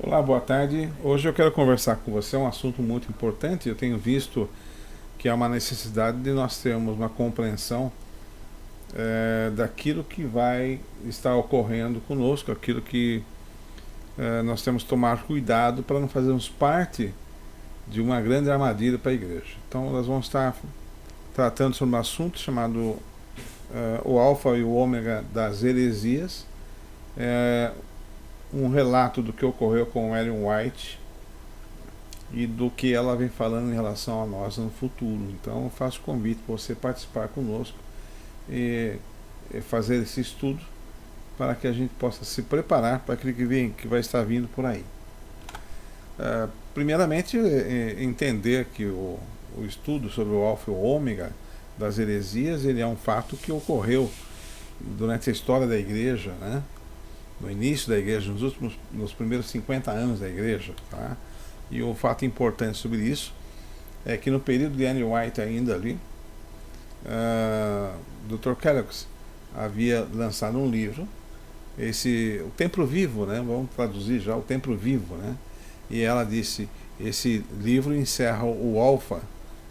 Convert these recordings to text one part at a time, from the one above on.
Olá, boa tarde. Hoje eu quero conversar com você um assunto muito importante. Eu tenho visto que há uma necessidade de nós termos uma compreensão daquilo que vai estar ocorrendo conosco, aquilo que nós temos que tomar cuidado para não fazermos parte de uma grande armadilha para a igreja. Então, nós vamos estar tratando sobre um assunto chamado o Alfa e o Ômega das heresias. Um relato do que ocorreu com Ellen White e do que ela vem falando em relação a nós no futuro. Então eu faço convite para você participar conosco e fazer esse estudo para que a gente possa se preparar para aquilo que vai estar vindo por aí. Primeiramente, entender que o estudo sobre o Alfa e o Ômega das heresias, ele é um fato que ocorreu durante a história da igreja, né? No início da igreja, nos primeiros 50 anos da igreja, tá? E o fato importante sobre isso é que no período de Ellen White ainda ali, Dr. Kellogg havia lançado um livro, o Templo Vivo, né? Vamos traduzir já, o Templo Vivo, né? E ela disse, esse livro encerra o alfa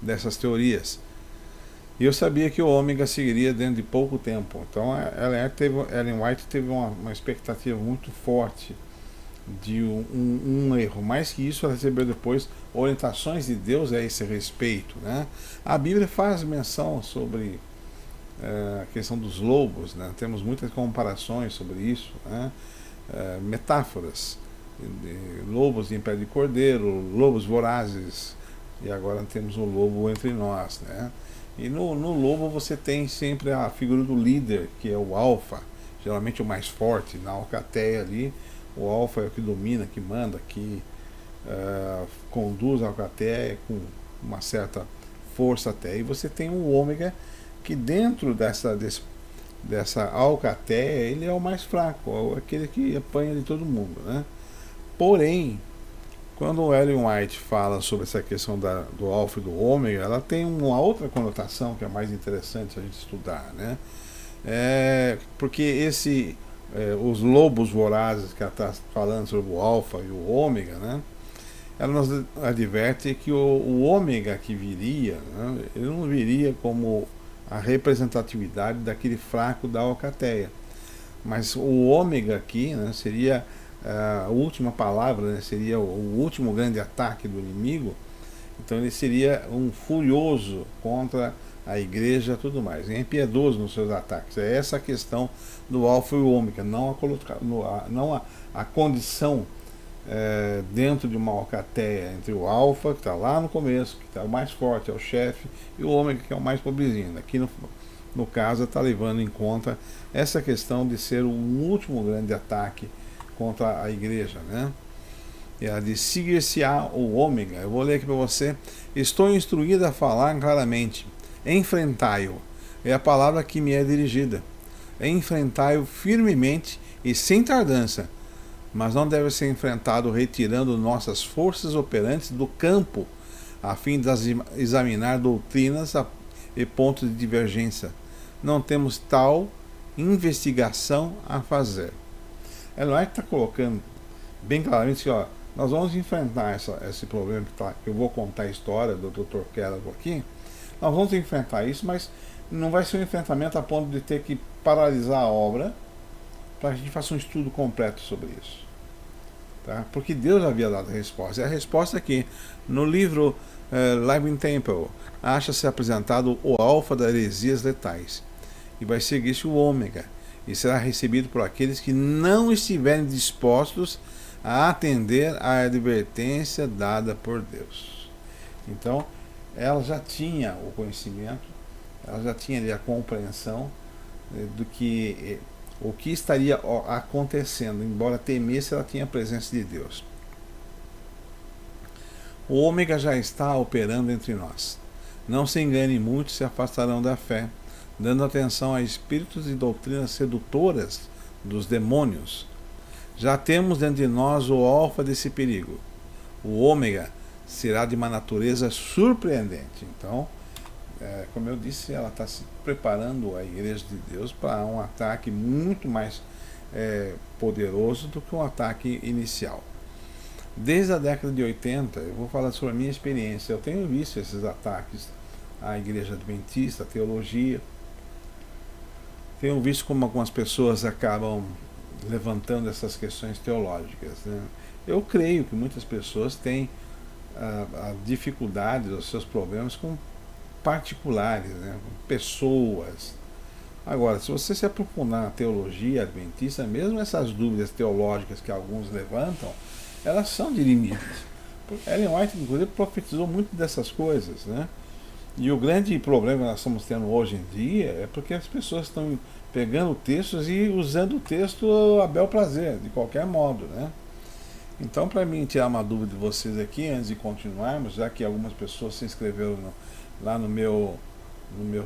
dessas teorias. E eu sabia que o ômega seguiria dentro de pouco tempo. Então Ellen White teve uma expectativa muito forte de um erro. Mais que isso, ela recebeu depois orientações de Deus a esse respeito, né? A Bíblia faz menção sobre a questão dos lobos, né? Temos muitas comparações sobre isso, né? Metáforas. Lobos em pé de cordeiro, lobos vorazes, e agora temos o lobo entre nós, né? E no lobo você tem sempre a figura do líder, que é o alfa, geralmente o mais forte. Na alcateia ali, o alfa é o que domina, que manda, que conduz a alcateia com uma certa força até. E você tem o ômega, que dentro dessa alcateia, ele é o mais fraco, aquele que apanha de todo mundo, né? Porém, quando o Ellen White fala sobre essa questão do alfa e do ômega, ela tem uma outra conotação que é mais interessante a gente estudar, né? Porque os lobos vorazes que ela está falando sobre o alfa e o ômega, né? Ela nos adverte que o ômega que viria, né? Ele não viria como a representatividade daquele fraco da alcateia, mas o ômega aqui, né, seria a última palavra, né, seria o último grande ataque do inimigo. Então ele seria um furioso contra a igreja e tudo mais, é impiedoso nos seus ataques. É essa a questão do alfa e o ômega, não a condição dentro de uma alcateia entre o alfa, que está lá no começo, que está o mais forte, é o chefe, e o ômega, que é o mais pobrezinho. Aqui no caso está levando em conta essa questão de ser o último grande ataque contra a igreja, né? E ela diz, seguir-se-á o ômega. Eu vou ler aqui para você. Estou instruído a falar claramente. Enfrentai-o. É a palavra que me é dirigida. Enfrentai-o firmemente e sem tardança. Mas não deve ser enfrentado retirando nossas forças operantes do campo, a fim de examinar doutrinas e pontos de divergência. Não temos tal investigação a fazer. Ellen White está colocando bem claramente que, nós vamos enfrentar esse problema que eu vou contar a história do Dr. Kellogg aqui. Nós vamos enfrentar isso, mas não vai ser um enfrentamento a ponto de ter que paralisar a obra para que a gente faça um estudo completo sobre isso, tá? Porque Deus havia dado a resposta. E a resposta aqui, no livro Living Temple, acha-se apresentado o alfa das heresias letais, e vai seguir-se o ômega, e será recebido por aqueles que não estiverem dispostos a atender à advertência dada por Deus. Então, ela já tinha o conhecimento, ela já tinha ali a compreensão do que o que estaria acontecendo. Embora temesse, ela tinha a presença de Deus. O ômega já está operando entre nós. Não se engane, muitos se afastarão da fé, dando atenção a espíritos e doutrinas sedutoras dos demônios. Já temos dentro de nós o alfa desse perigo. O ômega será de uma natureza surpreendente. Então, como eu disse, ela está se preparando a igreja de Deus para um ataque muito mais poderoso do que um ataque inicial. Desde a década de 80, eu vou falar sobre a minha experiência, eu tenho visto esses ataques à igreja adventista, à teologia. Tenho visto como algumas pessoas acabam levantando essas questões teológicas, né? Eu creio que muitas pessoas têm a dificuldade, os seus problemas com particulares, né? Com pessoas. Agora, se você se aprofundar na teologia adventista, mesmo essas dúvidas teológicas que alguns levantam, elas são dirimidas. Ellen White, inclusive, profetizou muito dessas coisas, né? E o grande problema que nós estamos tendo hoje em dia é porque as pessoas estão pegando textos e usando o texto a bel prazer, de qualquer modo, né? Então, para mim tirar uma dúvida de vocês aqui, antes de continuarmos, já que algumas pessoas se inscreveram lá no meu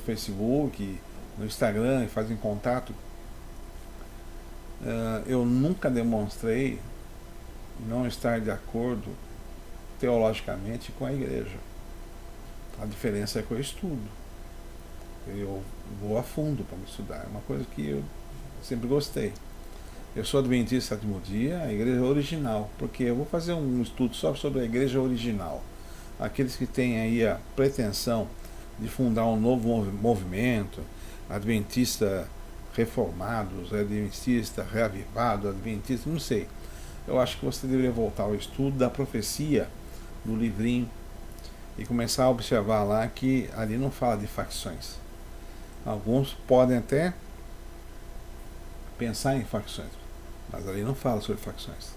Facebook, no Instagram e fazem contato, eu nunca demonstrei não estar de acordo teologicamente com a igreja. A diferença é que eu estudo. Eu vou a fundo para me estudar. É uma coisa que eu sempre gostei. Eu sou adventista sétimo dia, a igreja original, porque eu vou fazer um estudo só sobre a igreja original. Aqueles que têm aí a pretensão de fundar um novo movimento, adventista reformados, adventista reavivado, adventista, não sei. Eu acho que você deveria voltar ao estudo da profecia do livrinho e começar a observar lá que ali não fala de facções. Alguns podem até pensar em facções, mas ali não fala sobre facções.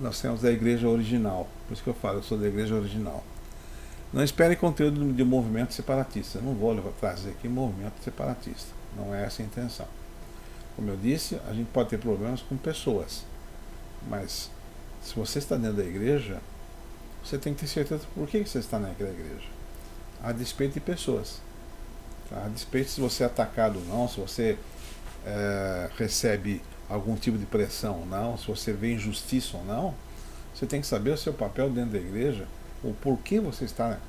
Nós temos a igreja original, por isso que eu falo, eu sou da igreja original. Não espere conteúdo de movimento separatista, eu não vou trazer aqui movimento separatista, não é essa a intenção. Como eu disse, a gente pode ter problemas com pessoas, mas se você está dentro da igreja, você tem que ter certeza por que você está naquela igreja, a despeito de pessoas, tá? A despeito se você é atacado ou não, se você recebe algum tipo de pressão ou não, se você vê injustiça ou não, você tem que saber o seu papel dentro da igreja, o porquê você está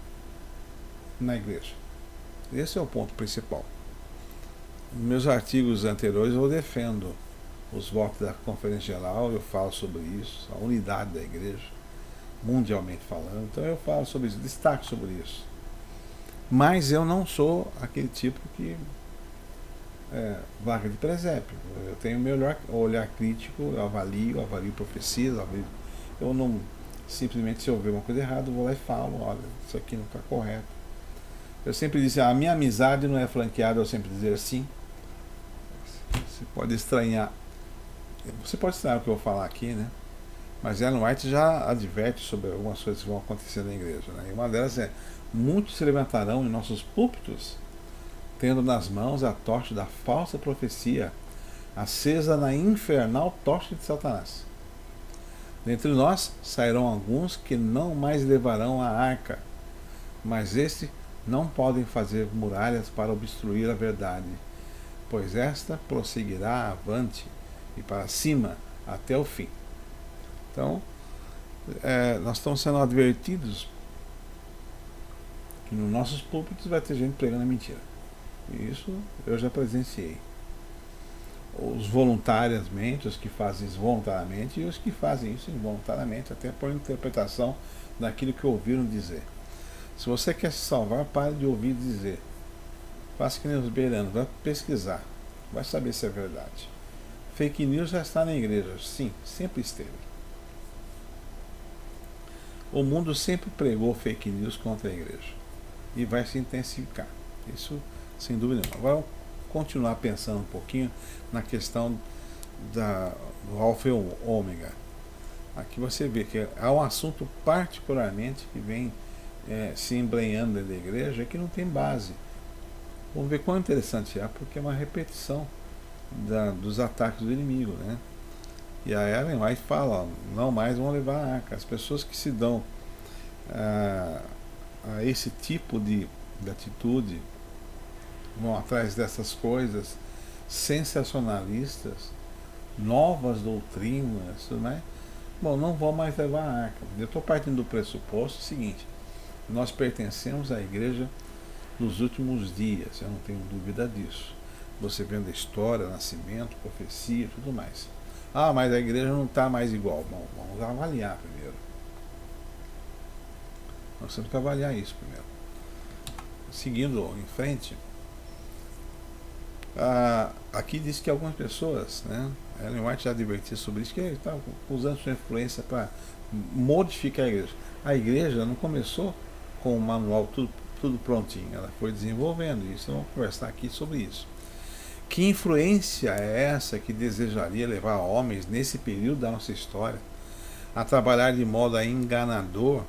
na igreja. Esse é o ponto principal. Nos meus artigos anteriores eu defendo os votos da Conferência Geral, eu falo sobre isso, a unidade da igreja, mundialmente falando, então eu falo sobre isso, destaco sobre isso. Mas eu não sou aquele tipo que vaca de presépio. Eu tenho o meu olhar crítico, eu avalio profecias, eu não simplesmente, se eu ver uma coisa errada, eu vou lá e falo, olha, isso aqui não está correto. Eu sempre disse, a minha amizade não é flanqueada, eu sempre dizer assim. Você pode estranhar o que eu vou falar aqui, né? Mas Ellen White já adverte sobre algumas coisas que vão acontecer na igreja, né? E uma delas é: muitos se levantarão em nossos púlpitos, tendo nas mãos a tocha da falsa profecia, acesa na infernal tocha de Satanás. Dentre nós sairão alguns que não mais levarão a arca, mas estes não podem fazer muralhas para obstruir a verdade, pois esta prosseguirá avante e para cima até o fim. Então, nós estamos sendo advertidos que nos nossos púlpitos vai ter gente pregando a mentira. E isso eu já presenciei. Os voluntariamente, os que fazem isso voluntariamente e os que fazem isso involuntariamente, até por interpretação daquilo que ouviram dizer. Se você quer se salvar, pare de ouvir dizer. Faça que nem os beiranos, vai pesquisar, vai saber se é verdade. Fake news já está na igreja, sim, sempre esteve. O mundo sempre pregou fake news contra a igreja e vai se intensificar, isso sem dúvida nenhuma. Agora vamos continuar pensando um pouquinho na questão do alfa e ômega. Aqui você vê que há um assunto particularmente que vem se embrenhando dentro da igreja que não tem base. Vamos ver quão interessante é, porque é uma repetição dos ataques do inimigo, né? E a Ellen White fala, não mais vão levar a arca. As pessoas que se dão a esse tipo de atitude, vão atrás dessas coisas sensacionalistas, novas doutrinas, tudo mais, bom, não vão mais levar a arca. Eu estou partindo do pressuposto seguinte: nós pertencemos à igreja dos últimos dias, eu não tenho dúvida disso. Você vendo a história, nascimento, profecia, tudo mais. Ah, mas a igreja não está mais igual. Bom, vamos avaliar primeiro. Nós temos que avaliar isso primeiro. Seguindo em frente, aqui diz que algumas pessoas, né, Ellen White já advertiu sobre isso, que ele está usando sua influência para modificar a igreja. A igreja não começou com o manual tudo prontinho, ela foi desenvolvendo isso. Vamos conversar aqui sobre isso. Que influência é essa que desejaria levar homens nesse período da nossa história a trabalhar de modo enganador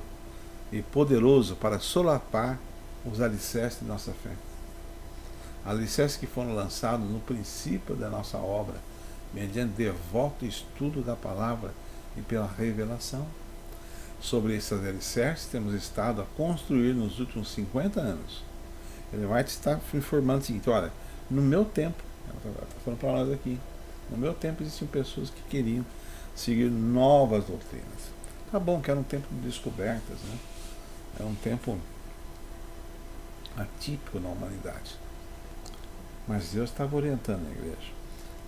e poderoso para solapar os alicerces de nossa fé? Alicerces que foram lançados no princípio da nossa obra, mediante devoto estudo da palavra e pela revelação. Sobre esses alicerces temos estado a construir nos últimos 50 anos. Ele vai estar informando o seguinte: olha, no meu tempo, ela está falando para nós aqui, no meu tempo existiam pessoas que queriam seguir novas doutrinas. Tá bom que era um tempo de descobertas, né? É um tempo atípico na humanidade. Mas Deus estava orientando a igreja.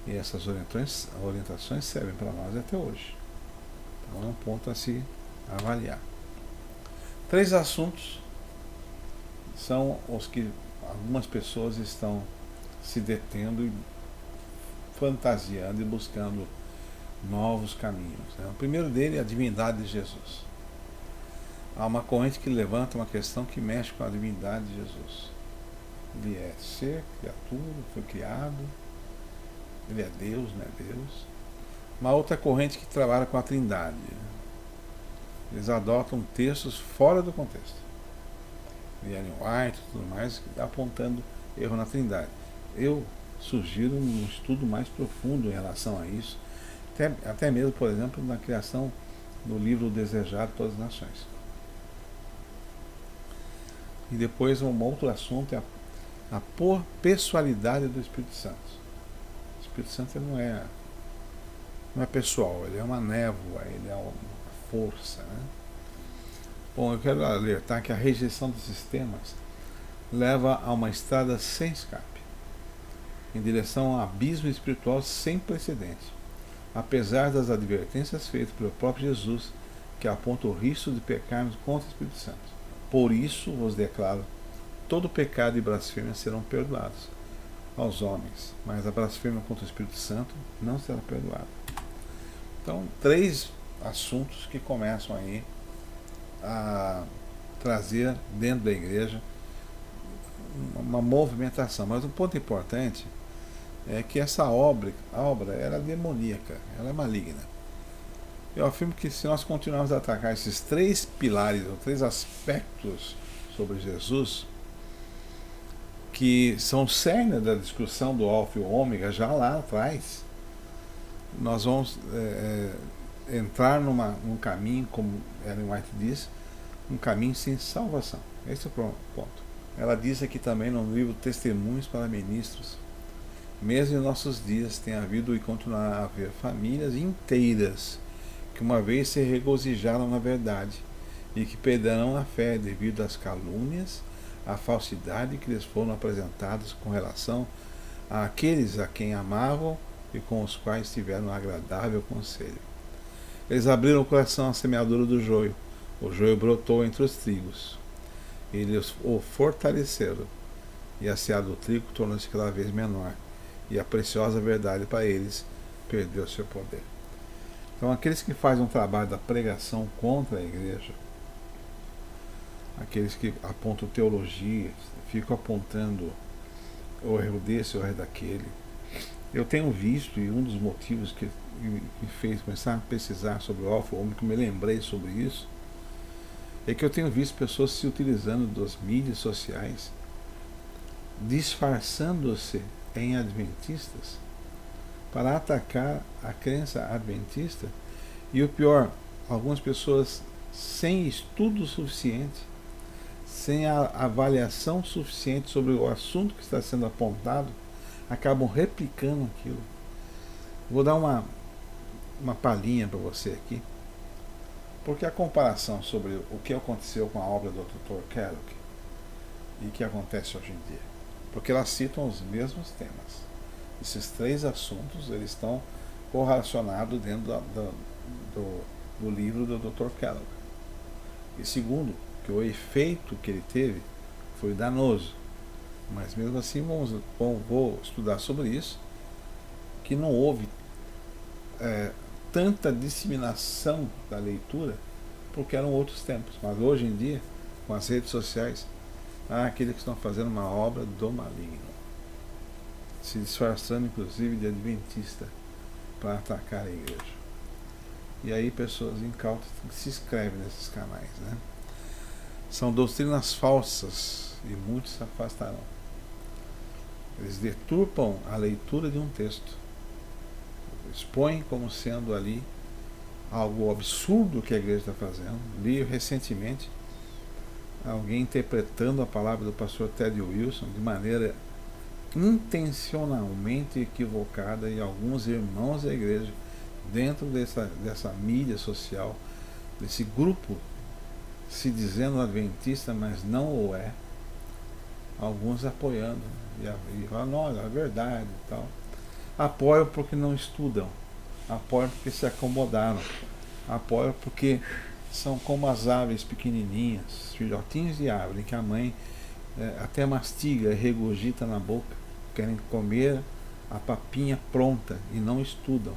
E essas orientações servem para nós até hoje. Então é um ponto a se avaliar. 3 assuntos são os que algumas pessoas estão se detendo e fantasiando e buscando novos caminhos, né? O primeiro dele é a divindade de Jesus. Há uma corrente que levanta uma questão que mexe com a divindade de Jesus. Ele é ser, criatura, foi criado, ele é Deus, não é Deus. Uma outra corrente que trabalha com a Trindade. Eles adotam textos fora do contexto. E Ellen White e tudo mais, apontando erro na Trindade. Eu sugiro um estudo mais profundo em relação a isso, até mesmo, por exemplo, na criação do livro Desejado de Todas as Nações. E depois um outro assunto é a pessoalidade do Espírito Santo. O Espírito Santo ele não é pessoal, ele é uma névoa, ele é uma força, né? Bom, eu quero alertar que a rejeição desses temas leva a uma estrada sem escape, em direção a um abismo espiritual sem precedente, apesar das advertências feitas pelo próprio Jesus, que aponta o risco de pecarmos contra o Espírito Santo. Por isso vos declaro: todo pecado e blasfêmia serão perdoados aos homens, mas a blasfêmia contra o Espírito Santo não será perdoada. Então, 3 assuntos que começam aí a trazer dentro da igreja uma movimentação. Mas um ponto importante é que essa obra era demoníaca, ela é maligna. Eu afirmo que se nós continuarmos a atacar esses 3 pilares, ou 3 aspectos sobre Jesus, que são cerne da discussão do Alfa e o Ômega já lá atrás, nós vamos entrar num caminho, como Ellen White diz, um caminho sem salvação. Esse é o ponto. Ela diz aqui também no livro Testemunhos para Ministros: mesmo em nossos dias tem havido e continuará a haver famílias inteiras que uma vez se regozijaram na verdade e que perderão a fé devido às calúnias, à falsidade que lhes foram apresentadas com relação àqueles a quem amavam e com os quais tiveram um agradável conselho. Eles abriram o coração à semeadura do joio. O joio brotou entre os trigos. Eles o fortaleceram, e a seara do trigo tornou-se cada vez menor, e a preciosa verdade para eles perdeu seu poder. Então, aqueles que fazem um trabalho da pregação contra a igreja, aqueles que apontam teologias, ficam apontando o erro desse, o erro daquele. Eu tenho visto, e um dos motivos que me fez começar a pesquisar sobre o Alfa e o Ômega, que me lembrei sobre isso, é que eu tenho visto pessoas se utilizando das mídias sociais, disfarçando-se em adventistas, para atacar a crença adventista. E o pior, algumas pessoas sem estudo suficiente, sem a avaliação suficiente sobre o assunto que está sendo apontado, acabam replicando aquilo. Vou dar uma palhinha para você aqui, porque a comparação sobre o que aconteceu com a obra do Dr. Kellogg e o que acontece hoje em dia, porque elas citam os mesmos temas. Esses 3 assuntos eles estão correlacionado dentro do livro do Dr. Kellogg. E segundo, que o efeito que ele teve foi danoso. Mas mesmo assim vou estudar sobre isso, que não houve tanta disseminação da leitura, porque eram outros tempos. Mas hoje em dia, com as redes sociais, há aqueles que estão fazendo uma obra do maligno, se disfarçando inclusive de adventista para atacar a igreja. E aí pessoas incautas se inscrevem nesses canais, né? São doutrinas falsas e muitos se afastarão. Eles deturpam a leitura de um texto, expõem como sendo ali algo absurdo que a igreja está fazendo. Li recentemente alguém interpretando a palavra do pastor Ted Wilson de maneira intencionalmente equivocada, e alguns irmãos da igreja, dentro dessa mídia social, desse grupo se dizendo adventista, mas não o é, alguns apoiando e falando, olha, é verdade e tal. Apoiam porque não estudam, apoiam porque se acomodaram, apoiam porque são como as aves pequenininhas, filhotinhos de árvore, que a mãe até mastiga e regurgita na boca, querem comer a papinha pronta e não estudam.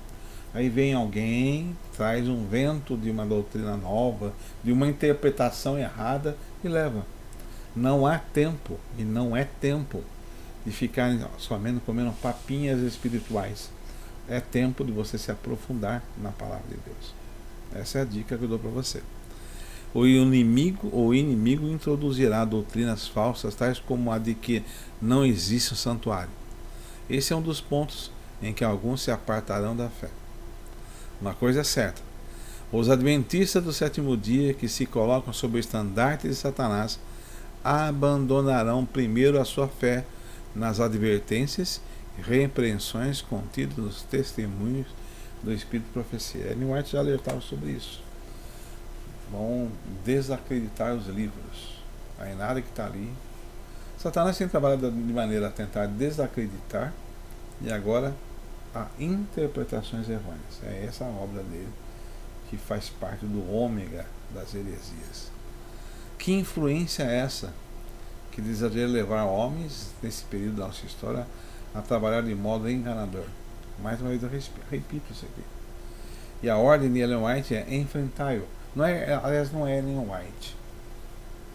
Aí vem alguém, traz um vento de uma doutrina nova, de uma interpretação errada e leva. Não há tempo, e não é tempo de ficar somente comendo papinhas espirituais. É tempo de você se aprofundar na palavra de Deus. Essa é a dica que eu dou para você. O inimigo introduzirá doutrinas falsas, tais como a de que não existe um santuário. Esse é um dos pontos em que alguns se apartarão da fé. Uma coisa é certa: os adventistas do sétimo dia que se colocam sob o estandarte de Satanás abandonarão primeiro a sua fé nas advertências e repreensões contidas nos testemunhos do Espírito de Profecia. Ellen White já alertava sobre isso. Vão desacreditar os livros. Aí nada que está ali. Satanás tem trabalhado de maneira a tentar desacreditar, e agora há interpretações errôneas. É essa a obra dele, que faz parte do ômega das heresias. Que influência é essa que desejaria levar homens, nesse período da nossa história, a trabalhar de modo enganador? Mais uma vez eu repito isso aqui. E a ordem de Ellen White é enfrentai-o. Aliás, não é Ellen White.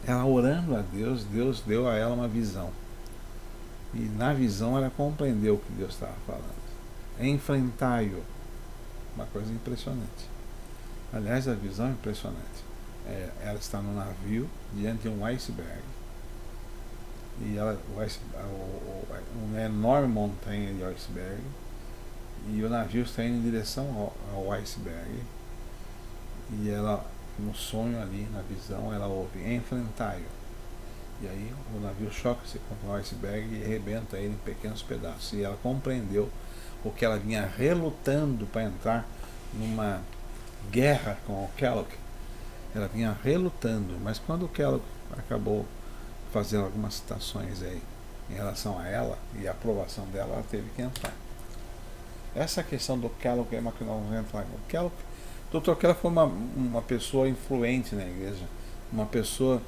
Ela orando a Deus, Deus deu a ela uma visão. E na visão ela compreendeu o que Deus estava falando. Enfrentai-o. Uma coisa impressionante. Aliás, a visão é impressionante. Ela está no navio, diante de um iceberg. E uma enorme montanha de iceberg. E o navio está indo em direção ao iceberg. E ela, no sonho ali, na visão, ela ouve: enfrentai-o. E aí o navio choca-se contra o iceberg e arrebenta ele em pequenos pedaços. E ela compreendeu o que ela vinha relutando para entrar numa guerra com o Kellogg. Ela vinha relutando, mas quando o Kellogg acabou fazendo algumas citações aí em relação a ela e a aprovação dela, ela teve que entrar. Essa questão do Kellogg é uma que nós vamos entrar. O Dr. Kellogg foi uma pessoa influente na igreja, uma pessoa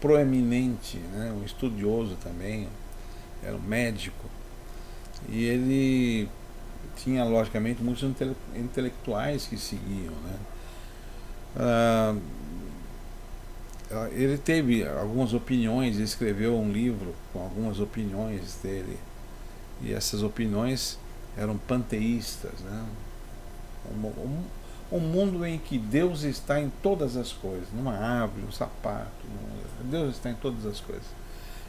proeminente, né? Um estudioso também, era um médico, e ele tinha logicamente muitos intelectuais que seguiam, né? Ele teve algumas opiniões, escreveu um livro com algumas opiniões dele, e essas opiniões eram panteístas, né? Um mundo em que Deus está em todas as coisas, numa árvore, num sapato, Deus está em todas as coisas.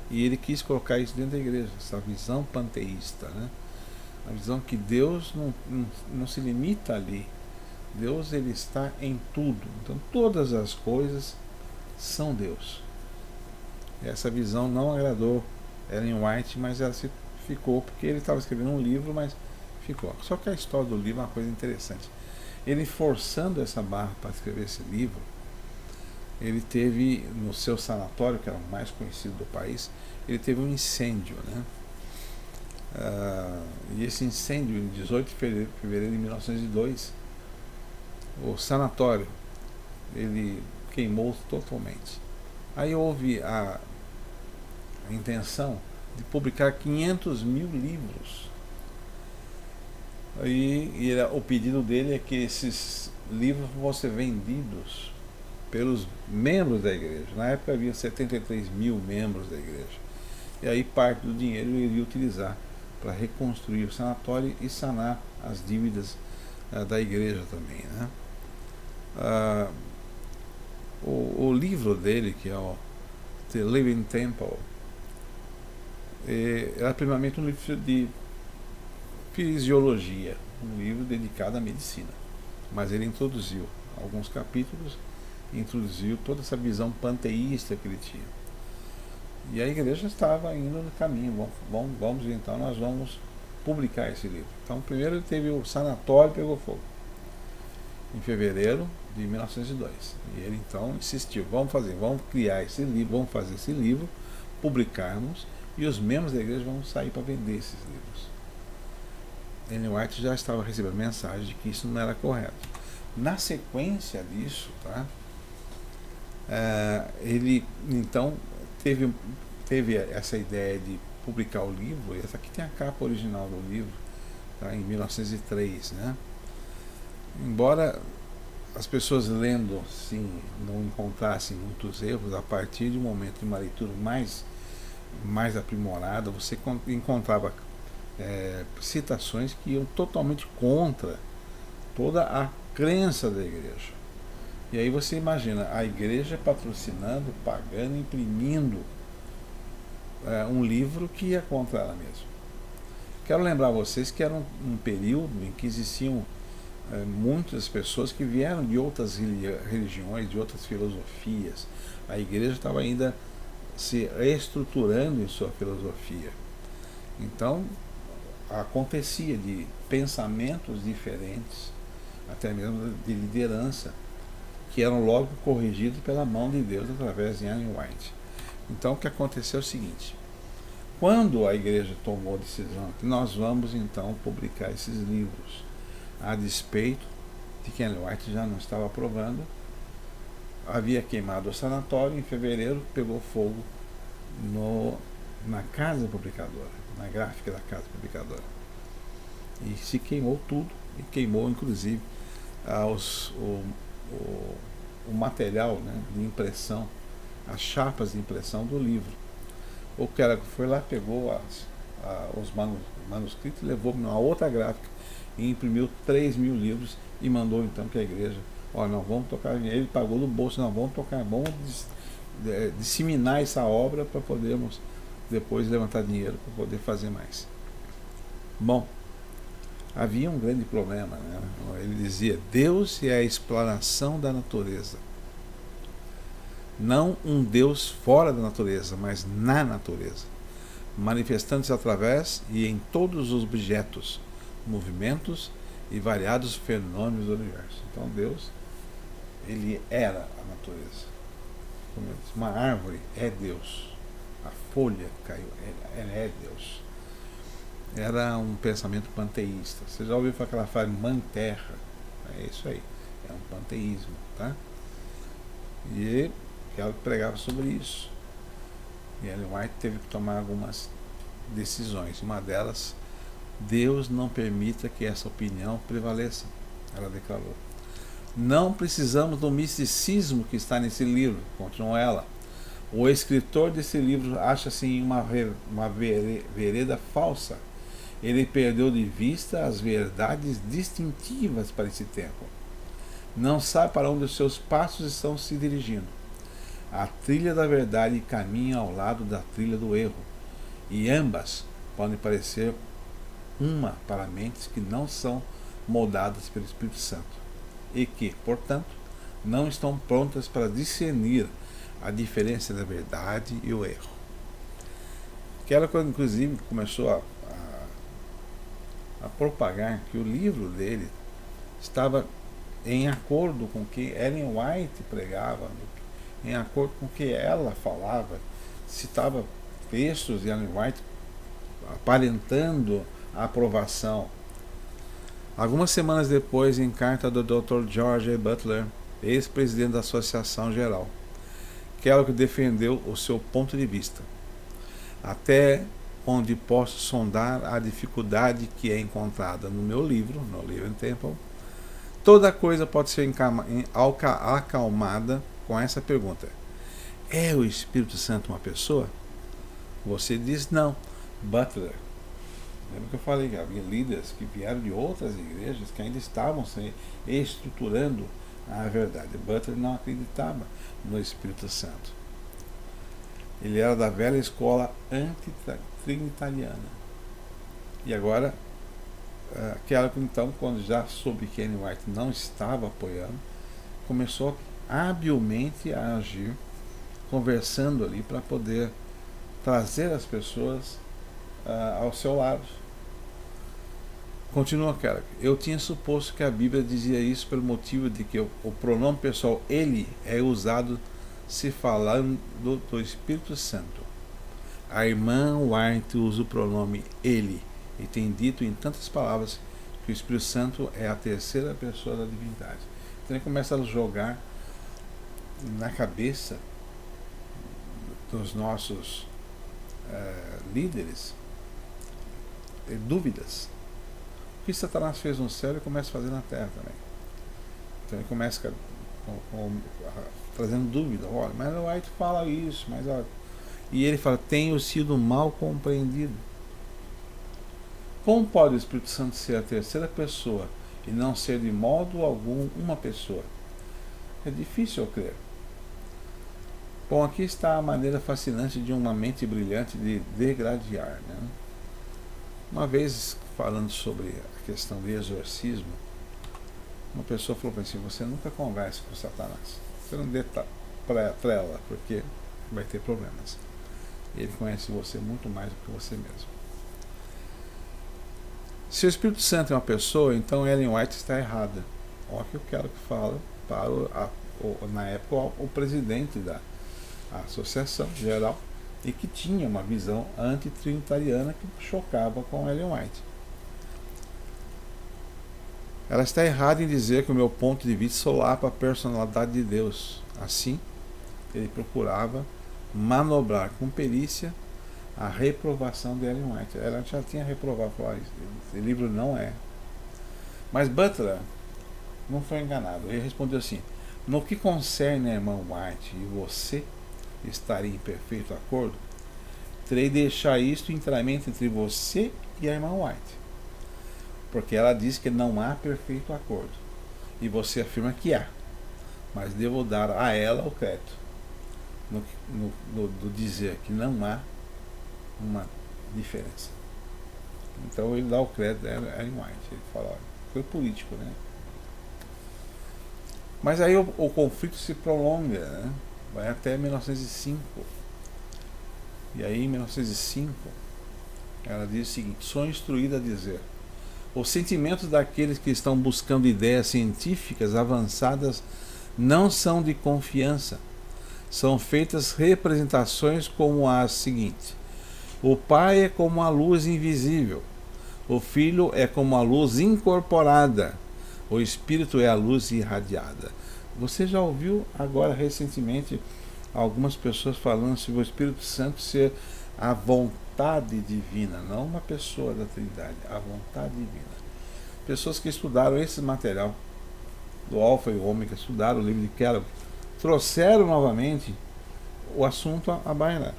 E ele quis colocar isso dentro da igreja, essa visão panteísta, né? A visão que Deus não se limita ali. Deus, ele está em tudo. Então todas as coisas são Deus. Essa visão não agradou Ellen White, mas ela ficou, porque ele estava escrevendo um livro, mas ficou. Só que a história do livro é uma coisa interessante. Ele, forçando essa barra para escrever esse livro, ele teve, no seu sanatório, que era o mais conhecido do país, ele teve um incêndio, né? E esse incêndio, em 18 de fevereiro de 1902, o sanatório, ele queimou totalmente. Aí houve a intenção de publicar 500 mil livros. O pedido dele é que esses livros fossem vendidos pelos membros da igreja. Na época havia 73 mil membros da igreja. E aí parte do dinheiro ele iria utilizar para reconstruir o sanatório e sanar as dívidas da igreja também, né? O livro dele, que é o The Living Temple, era primeiramente um livro de fisiologia, um livro dedicado à medicina, mas ele introduziu alguns capítulos, introduziu toda essa visão panteísta que ele tinha. E a igreja estava indo no caminho. Vamos então, nós vamos publicar esse livro. Então primeiro ele teve o sanatório, pegou fogo em fevereiro de 1902, e ele então insistiu, vamos criar esse livro, vamos fazer esse livro, publicarmos, e os membros da igreja vão sair para vender esses livros. Ellen White já estava recebendo mensagem de que isso não era correto. Na sequência disso, tá? Ele então teve essa ideia de publicar o livro. Essa aqui tem a capa original do livro, tá? Em 1903, né? Embora as pessoas lendo assim não encontrassem muitos erros, a partir de um momento de uma leitura mais aprimorada, você encontrava citações que iam totalmente contra toda a crença da igreja. E aí você imagina a igreja patrocinando, pagando, imprimindo um livro que ia contra ela mesma. Quero lembrar a vocês que era um período em que existiam muitas pessoas que vieram de outras religiões, de outras filosofias. A igreja estava ainda se reestruturando em sua filosofia. Então acontecia de pensamentos diferentes, até mesmo de liderança, que eram logo corrigidos pela mão de Deus através de Ellen White. Então o que aconteceu é o seguinte: quando a igreja tomou a decisão que nós vamos então publicar esses livros, a despeito de que Ellen White já não estava aprovando, havia queimado o sanatório. Em fevereiro pegou fogo na casa publicadora, na gráfica da casa publicadora, e se queimou tudo, e queimou inclusive o material, né, de impressão, as chapas de impressão do livro. O cara foi lá, pegou os manuscritos, levou numa outra gráfica e imprimiu 3 mil livros e mandou então que a igreja, não vamos tocar, ele pagou do bolso, não vamos tocar, vamos disseminar essa obra para podermos depois levantar dinheiro para poder fazer mais. Bom, havia um grande problema, né? Ele dizia: Deus é a explanação da natureza, não um Deus fora da natureza, mas na natureza, manifestando-se através e em todos os objetos, movimentos e variados fenômenos do universo. Então Deus, ele era a natureza. Como eu disse, uma árvore é Deus, a folha caiu, ela é Deus. Era um pensamento panteísta. Você já ouviu falar aquela frase, mãe terra? É isso aí, é um panteísmo, tá? E ela pregava sobre isso. E Ellen White teve que tomar algumas decisões. Uma delas: Deus não permita que essa opinião prevaleça. Ela declarou: não precisamos do misticismo que está nesse livro, continuou ela. O escritor desse livro acha-se em uma vereda falsa. Ele perdeu de vista as verdades distintivas para esse tempo. Não sabe para onde os seus passos estão se dirigindo. A trilha da verdade caminha ao lado da trilha do erro, e ambas podem parecer uma para mentes que não são moldadas pelo Espírito Santo e que, portanto, não estão prontas para discernir a diferença da verdade e o erro. Que ela, inclusive, começou a propagar que o livro dele estava em acordo com o que Ellen White pregava, em acordo com o que ela falava, citava textos de Ellen White aparentando a aprovação. Algumas semanas depois, em carta do Dr. George A. Butler, ex-presidente da Associação Geral, Kellogg defendeu o seu ponto de vista. Até onde posso sondar a dificuldade que é encontrada no meu livro, no Living Temple, toda coisa pode ser acalmada com essa pergunta: é o Espírito Santo uma pessoa? Você diz não. Butler, lembra que eu falei que havia líderes que vieram de outras igrejas que ainda estavam se estruturando a verdade. Butler não acreditava no Espírito Santo. Ele era da velha escola antitrinitariana. E agora, Kellogg, então, quando já soube que Ellen White não estava apoiando, começou habilmente a agir, conversando ali para poder trazer as pessoas ao seu lado. Continua Kellogg. Eu tinha suposto que a Bíblia dizia isso pelo motivo de que o pronome pessoal ele é usado se falando do Espírito Santo. A irmã White usa o pronome ele e tem dito em tantas palavras que o Espírito Santo é a terceira pessoa da divindade. Então ele começa a jogar na cabeça dos nossos líderes dúvidas. O que Satanás fez no céu, ele começa a fazer na terra também. Então ele começa trazendo dúvida. Olha, mas o White fala isso, mas olha. E ele fala: tenho sido mal compreendido. Como pode o Espírito Santo ser a terceira pessoa e não ser de modo algum uma pessoa? É difícil eu crer. Bom, aqui está a maneira fascinante de uma mente brilhante de degradar, né? Uma vez, falando sobre a questão de exorcismo, uma pessoa falou para mim assim: você nunca converse com Satanás. Você não dê trela, porque vai ter problemas. Ele conhece você muito mais do que você mesmo. Se o Espírito Santo é uma pessoa, então Ellen White está errada. Olha o que eu quero que fale para na época o presidente da Associação Geral, e que tinha uma visão antitrinitariana que chocava com Ellen White. Ela está errada em dizer que o meu ponto de vista solapa a personalidade de Deus. Assim, ele procurava manobrar com perícia a reprovação de Ellen White. Ela já tinha reprovado, falou: esse livro não é. Mas Butler não foi enganado. Ele respondeu assim: no que concerne a irmã White e você estaria em perfeito acordo, terei de deixar isto inteiramente entre você e a irmã White, porque ela diz que não há perfeito acordo e você afirma que há, mas devo dar a ela o crédito no dizer que não há uma diferença. Então ele dá o crédito a Ellen White. Ele fala: olha, foi político, né? Mas aí o conflito se prolonga, né? Vai até 1905. E aí em 1905 ela diz o seguinte: sou instruída a dizer: os sentimentos daqueles que estão buscando ideias científicas avançadas não são de confiança. São feitas representações como as seguintes: o Pai é como a luz invisível, o Filho é como a luz incorporada, o Espírito é a luz irradiada. Você já ouviu agora recentemente algumas pessoas falando sobre o Espírito Santo ser a vontade divina, não uma pessoa da Trindade, a vontade divina. Pessoas que estudaram esse material do Alfa e Ômega, estudaram o livro de Kellogg, trouxeram novamente o assunto à baila.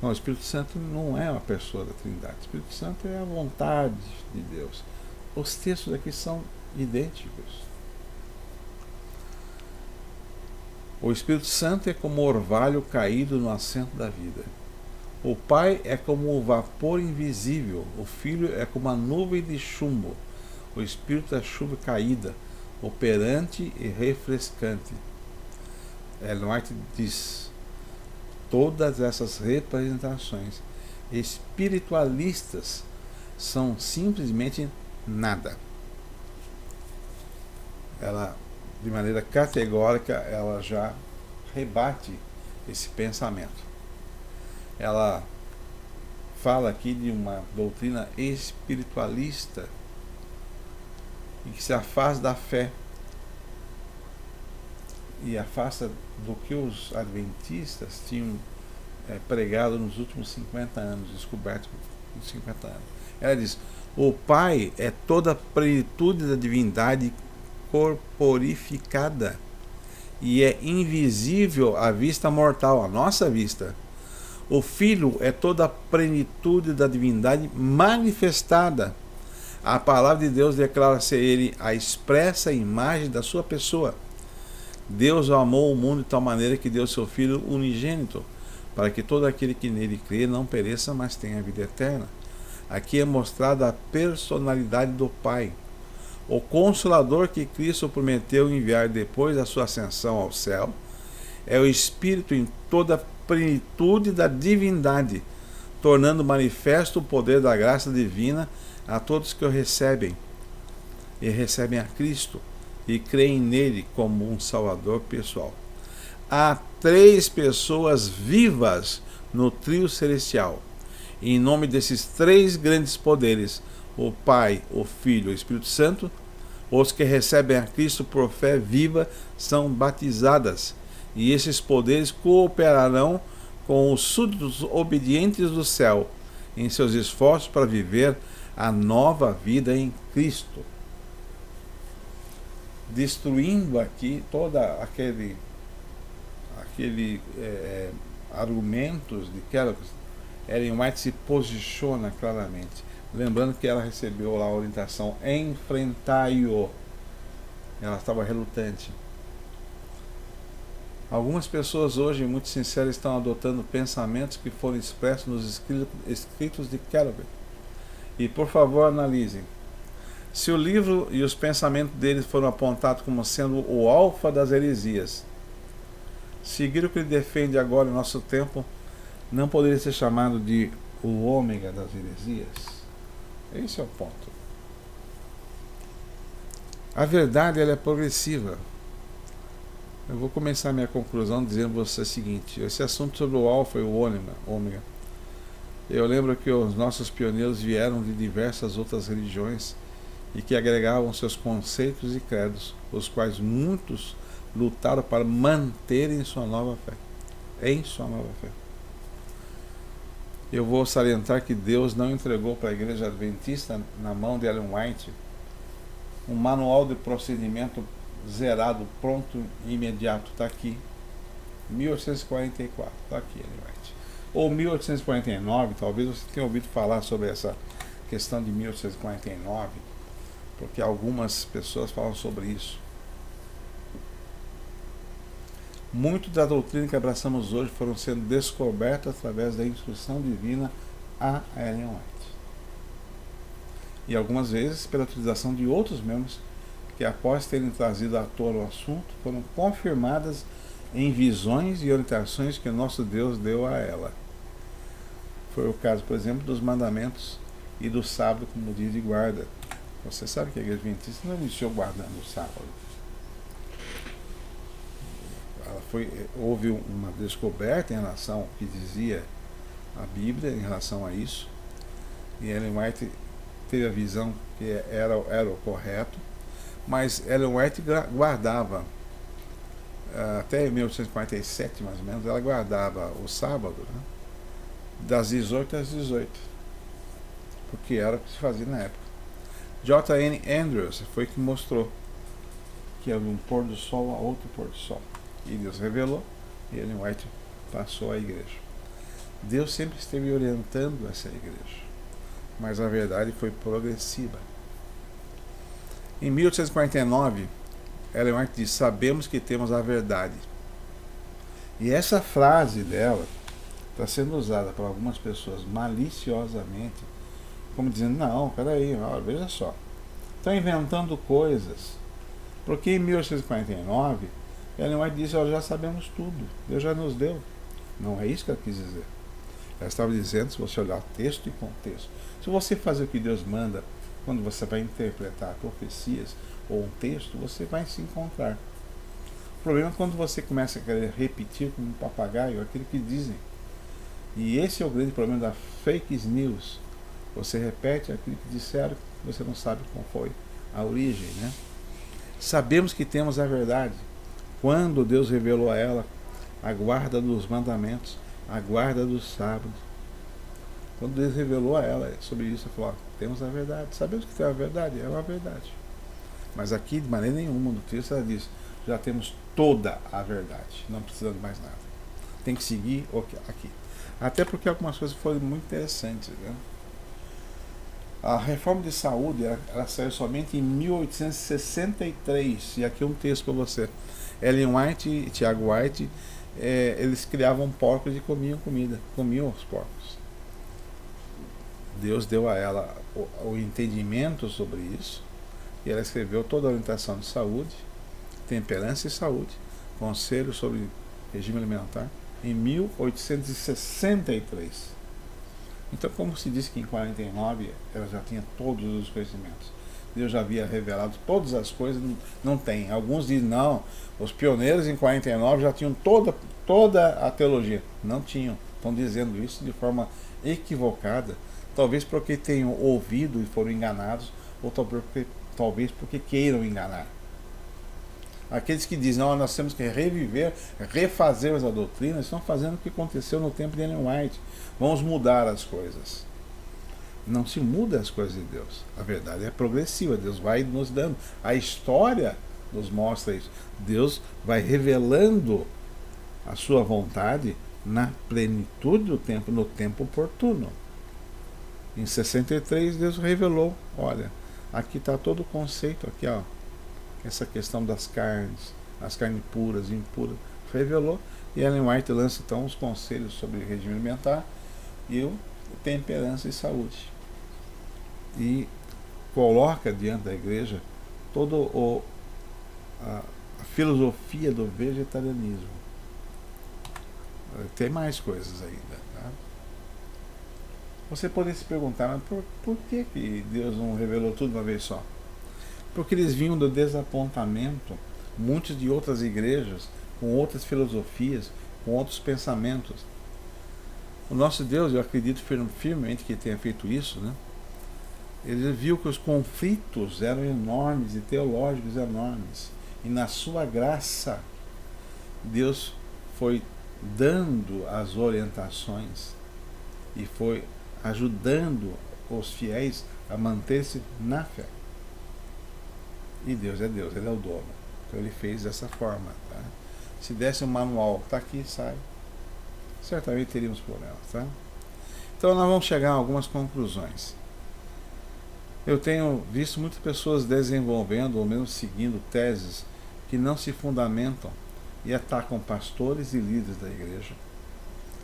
Não, o Espírito Santo não é uma pessoa da Trindade. O Espírito Santo é a vontade de Deus. Os textos aqui são idênticos. O Espírito Santo é como o orvalho caído no assento da vida. O Pai é como o vapor invisível. O Filho é como a nuvem de chumbo. O Espírito é a chuva caída, operante e refrescante. Ellen White diz: todas essas representações espiritualistas são simplesmente nada. Ela, de maneira categórica, ela já rebate esse pensamento. Ela fala aqui de uma doutrina espiritualista e que se afasta da fé e afasta do que os adventistas tinham pregado nos últimos 50 anos, descoberto nos 50 anos. Ela diz: o Pai é toda a plenitude da divindade corporificada e é invisível à vista mortal, à nossa vista. O Filho é toda a plenitude da divindade manifestada. A palavra de Deus declara ser ele a expressa imagem da sua pessoa. Deus amou o mundo de tal maneira que deu seu Filho unigênito, para que todo aquele que nele crê não pereça, mas tenha vida eterna. Aqui é mostrada a personalidade do Pai. O Consolador que Cristo prometeu enviar depois da sua ascensão ao céu é o Espírito em toda a plenitude da divindade, tornando manifesto o poder da graça divina a todos que o recebem, e recebem a Cristo, e creem nele como um Salvador pessoal. Há 3 pessoas vivas no trio celestial. E em nome desses 3 grandes poderes, o Pai, o Filho e o Espírito Santo, os que recebem a Cristo por fé viva são batizadas, e esses poderes cooperarão com os súditos obedientes do céu em seus esforços para viver a nova vida em Cristo. Destruindo aqui toda aquele argumentos de Keller, Ellen White se posiciona claramente, lembrando que ela recebeu lá a orientação: enfrentai-o. Ela estava relutante. Algumas pessoas hoje, muito sinceras, estão adotando pensamentos que foram expressos nos escritos de Keller. E por favor, analisem. Se o livro e os pensamentos deles foram apontados como sendo o alfa das heresias, seguir o que ele defende agora em nosso tempo não poderia ser chamado de o ômega das heresias? Esse é o ponto. A verdade, ela é progressiva. Eu vou começar minha conclusão dizendo para você o seguinte: esse assunto sobre o alfa e o ômega, eu lembro que os nossos pioneiros vieram de diversas outras religiões e que agregavam seus conceitos e credos, os quais muitos lutaram para manterem sua nova fé, em sua nova fé. Eu vou salientar que Deus não entregou para a igreja adventista, na mão de Ellen White, um manual de procedimento zerado, pronto e imediato. Está aqui, 1844, está aqui, Ellen White. Ou 1849, talvez você tenha ouvido falar sobre essa questão de 1849, porque algumas pessoas falam sobre isso. Muito da doutrina que abraçamos hoje foram sendo descobertas através da instrução divina a Ellen White. E algumas vezes pela utilização de outros membros que, após terem trazido à tona o assunto, foram confirmadas em visões e orientações que nosso Deus deu a ela. Foi o caso, por exemplo, dos mandamentos e do sábado como dia de guarda. Você sabe que a igreja adventista não iniciou guardando o sábado. Houve uma descoberta em relação ao que dizia a Bíblia em relação a isso, e Ellen White teve a visão que era o correto, mas Ellen White guardava, até 1847 mais ou menos, ela guardava o sábado, né, das 18 às 18, porque era o que se fazia na época. J.N. Andrews foi que mostrou que havia um pôr do sol a outro pôr do sol. E Deus revelou, e Ellen White passou à igreja. Deus sempre esteve orientando essa igreja, mas a verdade foi progressiva. Em 1849, Ellen White diz: sabemos que temos a verdade. E essa frase dela está sendo usada por algumas pessoas maliciosamente, como dizendo: não, peraí, veja só, estão inventando coisas, porque em 1849 Ellen White disse: já sabemos tudo, Deus já nos deu. Não é isso que ela quis dizer. Ela estava dizendo, se você olhar texto e contexto, se você fazer o que Deus manda, quando você vai interpretar profecias ou um texto, você vai se encontrar. O problema é quando você começa a querer repetir como um papagaio aquilo que dizem. E esse é o grande problema da fake news. Você repete aquilo que disseram, você não sabe qual foi a origem, né? Sabemos que temos a verdade. Quando Deus revelou a ela a guarda dos mandamentos, a guarda dos sábados. Quando Deus revelou a ela sobre isso, ela falou, temos a verdade. Sabemos que tem a verdade, é uma verdade. Mas aqui, de maneira nenhuma, no texto ela diz, já temos toda a verdade, não precisamos de mais nada. Tem que seguir aqui. Até porque algumas coisas foram muito interessantes, né? A reforma de saúde, ela saiu somente em 1863, e aqui um texto para você. Ellen White e Tiago White, eles criavam porcos e comiam comida, comiam os porcos. Deus deu a ela o entendimento sobre isso, e ela escreveu toda a orientação de saúde, temperança e saúde, conselho sobre regime alimentar, em 1863. Então, como se disse que em 49 ela já tinha todos os conhecimentos, Deus já havia revelado todas as coisas, não tem. Alguns dizem, não, os pioneiros em 49 já tinham toda a teologia. Não tinham. Estão dizendo isso de forma equivocada, talvez porque tenham ouvido e foram enganados, ou talvez porque queiram enganar. Aqueles que dizem, não, nós temos que reviver, refazer a doutrina, estão fazendo o que aconteceu no tempo de Ellen White. Vamos mudar as coisas. Não se muda as coisas de Deus. A verdade é progressiva, Deus vai nos dando. A história nos mostra isso. Deus vai revelando a sua vontade na plenitude do tempo, no tempo oportuno. Em 63 Deus revelou, olha, aqui está todo o conceito, aqui ó, essa questão das carnes, as carnes puras e impuras, revelou, e Ellen White lança então os conselhos sobre o regime alimentar e o temperança e saúde. E coloca diante da igreja toda a filosofia do vegetarianismo. Tem mais coisas ainda. Tá? Você poderia se perguntar, mas por que Deus não revelou tudo de uma vez só? Porque eles vinham do desapontamento, muitos de outras igrejas, com outras filosofias, com outros pensamentos. O nosso Deus, eu acredito firmemente que tenha feito isso, né? Ele viu que os conflitos eram enormes e teológicos enormes. E na sua graça, Deus foi dando as orientações e foi ajudando os fiéis a manter-se na fé. E Deus é Deus, Ele é o dono. Então Ele fez dessa forma. Tá? Se desse um manual, está aqui, sai. Certamente teríamos problemas. Tá? Então nós vamos chegar a algumas conclusões. Eu tenho visto muitas pessoas desenvolvendo ou mesmo seguindo teses que não se fundamentam e atacam pastores e líderes da igreja,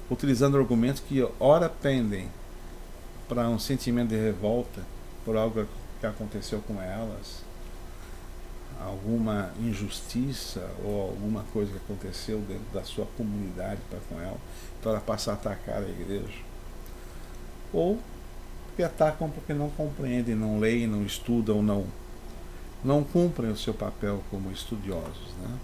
utilizando argumentos que ora pendem para um sentimento de revolta por algo que aconteceu com elas, alguma injustiça ou alguma coisa que aconteceu dentro da sua comunidade para com ela, então ela passa a atacar a igreja. Ou que atacam porque não compreendem, não leem, não estudam, não cumprem o seu papel como estudiosos. Né?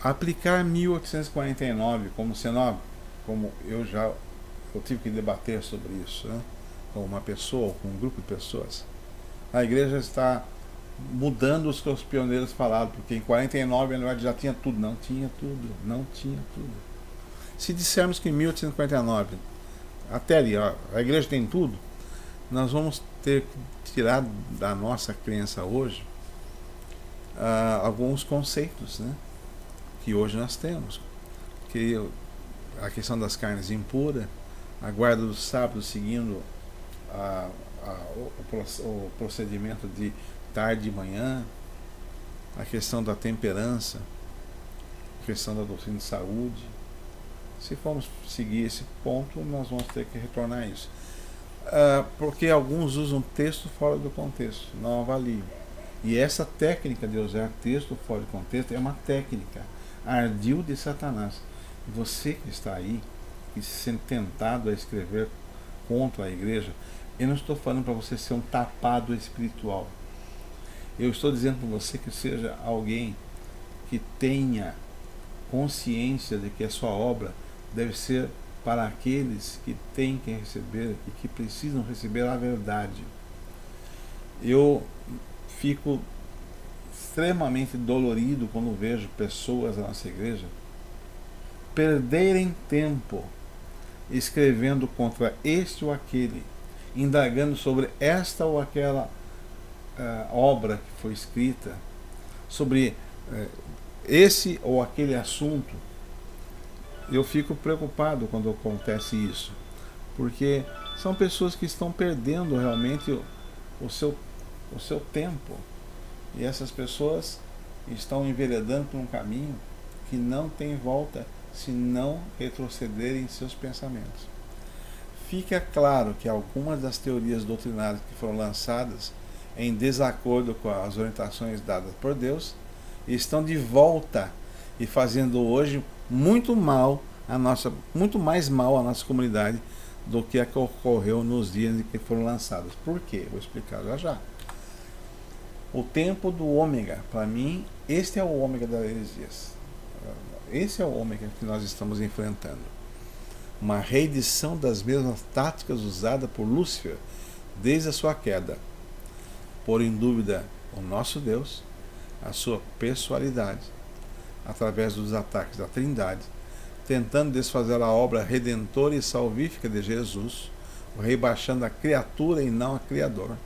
Aplicar 1849 como sendo, como eu tive que debater sobre isso, né? Com uma pessoa, com um grupo de pessoas. A igreja está mudando os que os pioneiros falaram, porque em 49 já tinha tudo. Não tinha tudo, não tinha tudo. Se dissermos que em 1849 até ali, ó, a igreja tem tudo, nós vamos ter que tirar da nossa crença hoje alguns conceitos, né, que hoje nós temos. Que a questão das carnes impuras, a guarda do sábado seguindo o procedimento de tarde e manhã, a questão da temperança, a questão da doutrina de saúde. Se formos seguir esse ponto, nós vamos ter que retornar a isso. Porque alguns usam texto fora do contexto, não avaliam. E essa técnica de usar texto fora do contexto é uma técnica ardil de Satanás. Você que está aí, e se sente tentado a escrever contra a igreja, eu não estou falando para você ser um tapado espiritual. Eu estou dizendo para você que seja alguém que tenha consciência de que a sua obra deve ser para aqueles que têm que receber e que precisam receber a verdade. Eu fico extremamente dolorido quando vejo pessoas da nossa igreja perderem tempo escrevendo contra este ou aquele, indagando sobre esta ou aquela obra que foi escrita, sobre esse ou aquele assunto. Eu fico preocupado quando acontece isso, porque são pessoas que estão perdendo realmente o seu tempo, e essas pessoas estão enveredando por um caminho que não tem volta se não retrocederem em seus pensamentos. Fica claro que algumas das teorias doutrinárias que foram lançadas em desacordo com as orientações dadas por Deus estão de volta e fazendo hoje muito mais mal à nossa comunidade do que a que ocorreu nos dias em que foram lançadas. Por quê? Vou explicar já já. O tempo do ômega, para mim, este é o ômega das heresias. Esse é o ômega que nós estamos enfrentando. Uma reedição das mesmas táticas usadas por Lúcifer desde a sua queda. Pôr em dúvida o nosso Deus, a sua pessoalidade, através dos ataques da Trindade, tentando desfazer a obra redentora e salvífica de Jesus, rebaixando a criatura e não a Criador,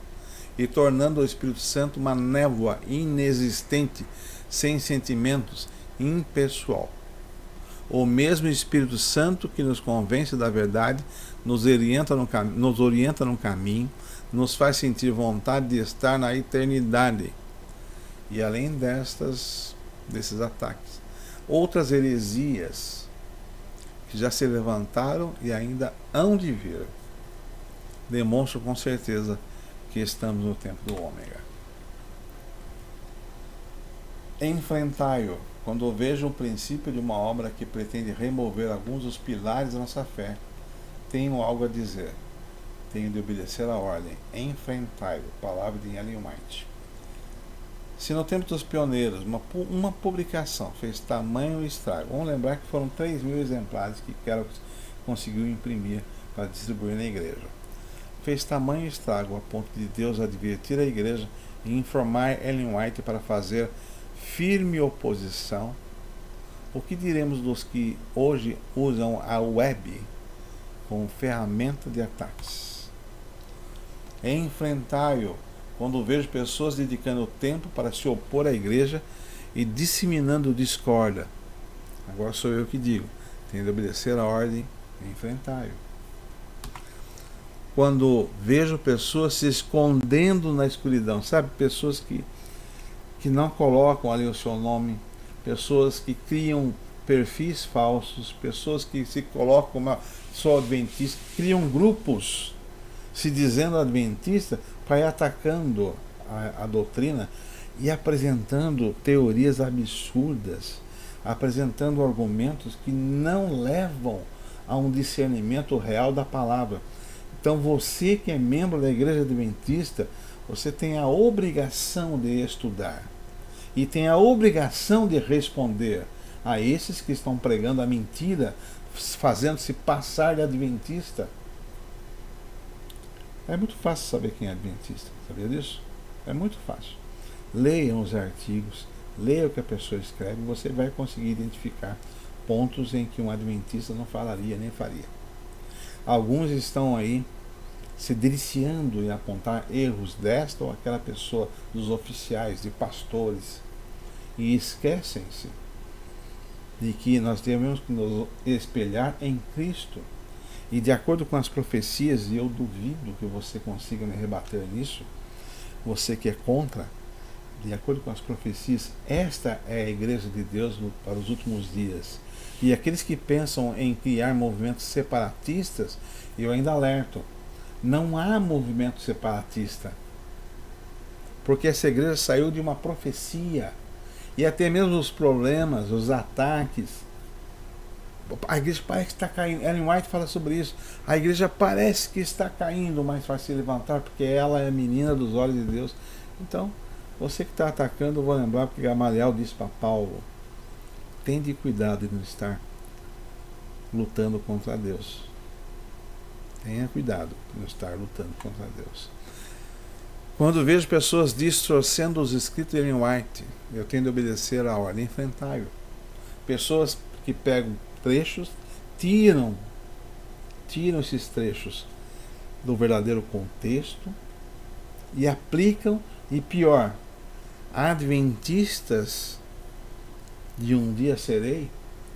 e tornando o Espírito Santo uma névoa inexistente, sem sentimentos, impessoal. O mesmo Espírito Santo que nos convence da verdade, nos orienta no caminho, nos faz sentir vontade de estar na eternidade. E além desses ataques, outras heresias que já se levantaram e ainda hão de vir, demonstram com certeza que estamos no tempo do ômega. Enfrentai-o. Quando eu vejo o princípio de uma obra que pretende remover alguns dos pilares da nossa fé, tenho algo a dizer. Tenho de obedecer a ordem. Enfrentai-o. Palavra de Ellen White. Se no tempo dos pioneiros uma publicação fez tamanho estrago, vamos lembrar que foram 3.000 exemplares que Kellogg conseguiu imprimir para distribuir na igreja. Fez tamanho estrago a ponto de Deus advertir a igreja e informar Ellen White para fazer firme oposição. O que diremos dos que hoje usam a web como ferramenta de ataques? Enfrentai-o. Quando vejo pessoas dedicando tempo para se opor à igreja e disseminando discórdia, agora sou eu que digo, tenho de obedecer a ordem, enfrentai-o. Quando vejo pessoas se escondendo na escuridão, sabe, pessoas que não colocam ali o seu nome, pessoas que criam perfis falsos, pessoas que se colocam como só adventista, criam grupos se dizendo adventista para ir atacando a doutrina e apresentando teorias absurdas, apresentando argumentos que não levam a um discernimento real da palavra. Então você que é membro da igreja adventista, você tem a obrigação de estudar e tem a obrigação de responder a esses que estão pregando a mentira, fazendo-se passar de adventista. É muito fácil saber quem é adventista, sabia disso? É muito fácil. Leiam os artigos, leia o que a pessoa escreve, você vai conseguir identificar pontos em que um adventista não falaria nem faria. Alguns estão aí se deliciando em apontar erros desta ou aquela pessoa, dos oficiais, de pastores, e esquecem-se de que nós devemos nos espelhar em Cristo. E de acordo com as profecias, e eu duvido que você consiga me rebater nisso, você que é contra, de acordo com as profecias, esta é a igreja de Deus para os últimos dias. E aqueles que pensam em criar movimentos separatistas, eu ainda alerto, não há movimento separatista, porque essa igreja saiu de uma profecia, e até mesmo os problemas, os ataques, a igreja parece que está caindo. Ellen White fala sobre isso. A igreja parece que está caindo, mas vai se levantar porque ela é a menina dos olhos de Deus. Então, você que está atacando, eu vou lembrar porque Gamaliel disse para Paulo: tende cuidado de não estar lutando contra Deus. Tenha cuidado de não estar lutando contra Deus. Quando vejo pessoas distorcendo os escritos de Ellen White, eu tenho de obedecer à ordem, enfrentar-o. Pessoas que pegam trechos, tiram esses trechos do verdadeiro contexto e aplicam, e pior, adventistas de um dia serei.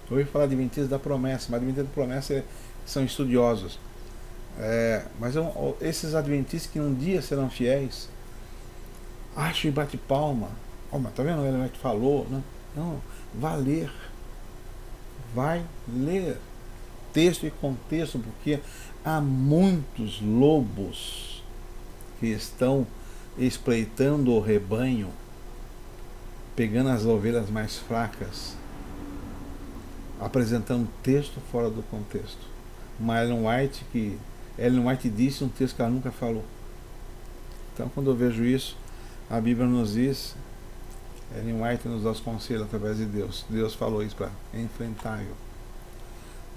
Eu ouvi falar de adventistas da promessa, mas adventistas da promessa são estudiosos. Mas esses adventistas que um dia serão fiéis, acham e bate palma. Mas tá vendo? Ele falou, né? Não, vai ler texto e contexto, porque há muitos lobos que estão espreitando o rebanho, pegando as ovelhas mais fracas, apresentando texto fora do contexto. Mas Ellen White disse um texto que ela nunca falou. Então, quando eu vejo isso, a Bíblia nos diz, Ellen White nos dá os conselhos através de Deus. Deus falou isso para enfrentar-o.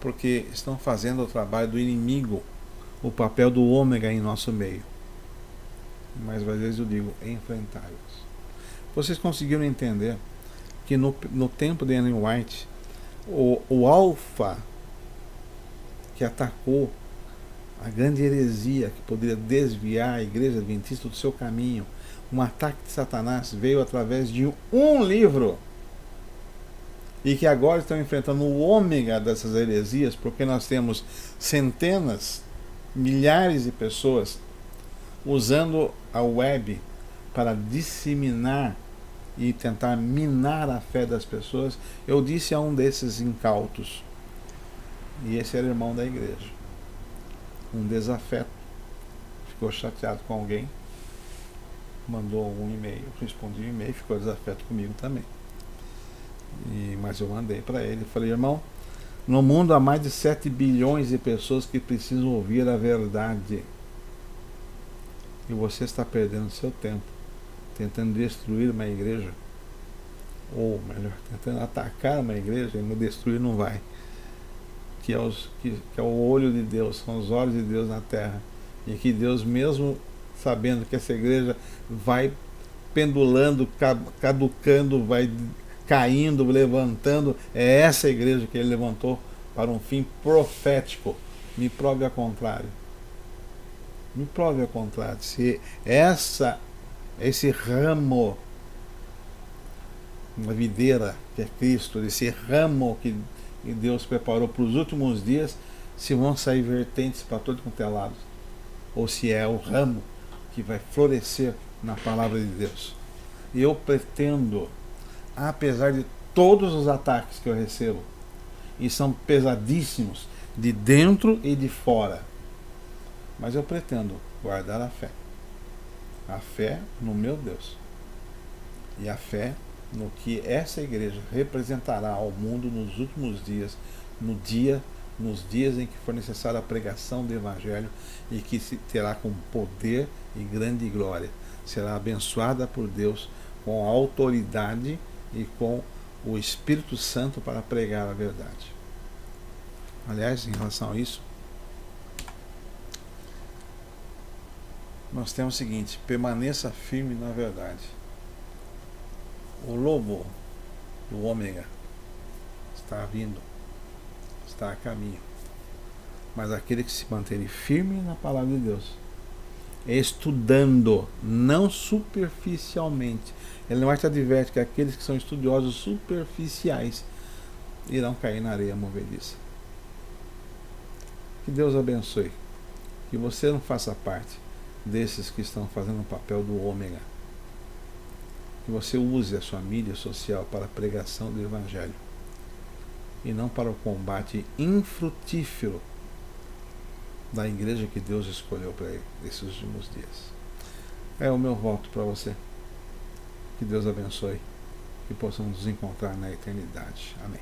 Porque estão fazendo o trabalho do inimigo, o papel do ômega em nosso meio. Mas às vezes eu digo, enfrentar-os. Vocês conseguiram entender que no tempo de Ellen White, o alfa que atacou a grande heresia que poderia desviar a igreja adventista do seu caminho, um ataque de Satanás, veio através de um livro, e que agora estão enfrentando o ômega dessas heresias, porque nós temos centenas, milhares de pessoas usando a web para disseminar e tentar minar a fé das pessoas. Eu disse a um desses incautos, e esse era irmão da igreja, um desafeto, ficou chateado com alguém, mandou um e-mail, respondi o e-mail, ficou desafeto comigo também. Mas eu mandei para ele, falei, irmão, no mundo há mais de 7 bilhões de pessoas que precisam ouvir a verdade, e você está perdendo seu tempo tentando destruir uma igreja, ou melhor, tentando atacar uma igreja, e não destruir não vai, que é o olho de Deus, são os olhos de Deus na terra, e que Deus, mesmo sabendo que essa igreja vai pendulando, caducando, vai caindo, levantando, é essa igreja que ele levantou para um fim profético. Me prove ao contrário. Me prove ao contrário. Se esse ramo, uma videira que é Cristo, esse ramo que Deus preparou para os últimos dias, se vão sair vertentes para todo quanto é lado, ou se é o ramo que vai florescer na palavra de Deus. E eu pretendo, apesar de todos os ataques que eu recebo, e são pesadíssimos, de dentro e de fora, mas eu pretendo guardar a fé no meu Deus, e a fé no que essa igreja representará ao mundo nos últimos dias, nos dias em que for necessária a pregação do Evangelho, e que se terá com poder e grande glória, será abençoada por Deus com autoridade e com o Espírito Santo para pregar a verdade. Aliás, em relação a isso, nós temos o seguinte: permaneça firme na verdade. O lobo do ômega está vindo, está a caminho, mas aquele que se mantém firme na palavra de Deus, estudando, não superficialmente. Ellen White adverte que aqueles que são estudiosos superficiais irão cair na areia movediça. Que Deus abençoe, que você não faça parte desses que estão fazendo o papel do ômega, que você use a sua mídia social para a pregação do Evangelho e não para o combate infrutífero da igreja que Deus escolheu para esses últimos dias. É o meu voto para você. Que Deus abençoe, que possamos nos encontrar na eternidade. Amém.